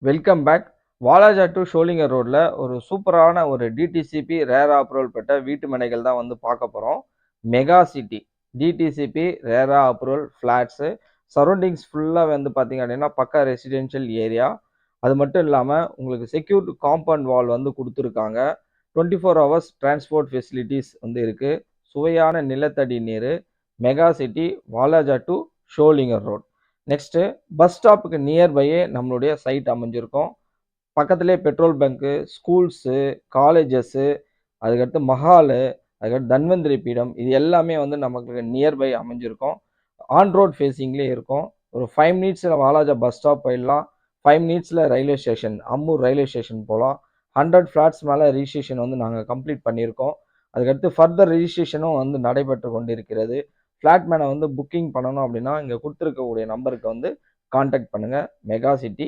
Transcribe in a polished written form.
Welcome back. Walajah to Sholinghur ரோட்ல ஒரு சூப்பரான ஒரு டிடிசிபி ரேரா அப்ரூவல் பெற்ற வீட்டு மனைகள் தான் வந்து பார்க்க போறோம். Mega city DTCP RERA approval flats surroundings ஃபுல்லா வந்து பார்த்தீங்க அப்படின்னா, பக்கா ரெசிடென்ஷியல் ஏரியா. அது மட்டும் இல்லாம உங்களுக்கு செக்யூர்ட் காம்பவுண்ட் வால் வந்து குடுத்துருக்காங்க. 24 ஹவர்ஸ் டிரான்ஸ்போர்ட் ஃபெசிலிட்டீஸ் வந்து இருக்கு. சுவையான நிலத்தடி நீரு. Mega city Walaja to Sholinghur road. Next bus ஸ்டாப்புக்கு நியர்பையே நம்மளுடைய சைட் அமைஞ்சிருக்கும். பக்கத்திலேயே பெட்ரோல் பங்க்கு, ஸ்கூல்ஸு, காலேஜஸ்ஸு, அதுக்கடுத்து மஹாலு, அதுக்கடுத்து தன்வந்திரி பீடம் இது எல்லாமே வந்து நமக்கு நியர்பை அமைஞ்சிருக்கும். ஆன் ரோட் ஃபேஸிங்லேயே இருக்கும். ஒரு 5 மினிட்ஸில் வாலாஜா பஸ் ஸ்டாப் போயிடலாம். 5 மினிட்ஸில் railway station, Ammur railway station போகலாம். 100 ஃப்ளாட்ஸ் மேலே ரிஜிஸ்ட்ரேஷன் வந்து நாங்கள் கம்ப்ளீட் பண்ணியிருக்கோம். அதுக்கடுத்து ஃபர்தர் ரிஜிஸ்ட்ரேஷனும் வந்து நடைபெற்று கொண்டிருக்கிறது. ஃப்ளாட் மேனை வந்து புக்கிங் பண்ணணும் அப்படின்னா, இங்கே கொடுத்துருக்கக்கூடிய நம்பருக்கு வந்து கான்டாக்ட் பண்ணுங்கள். Mega city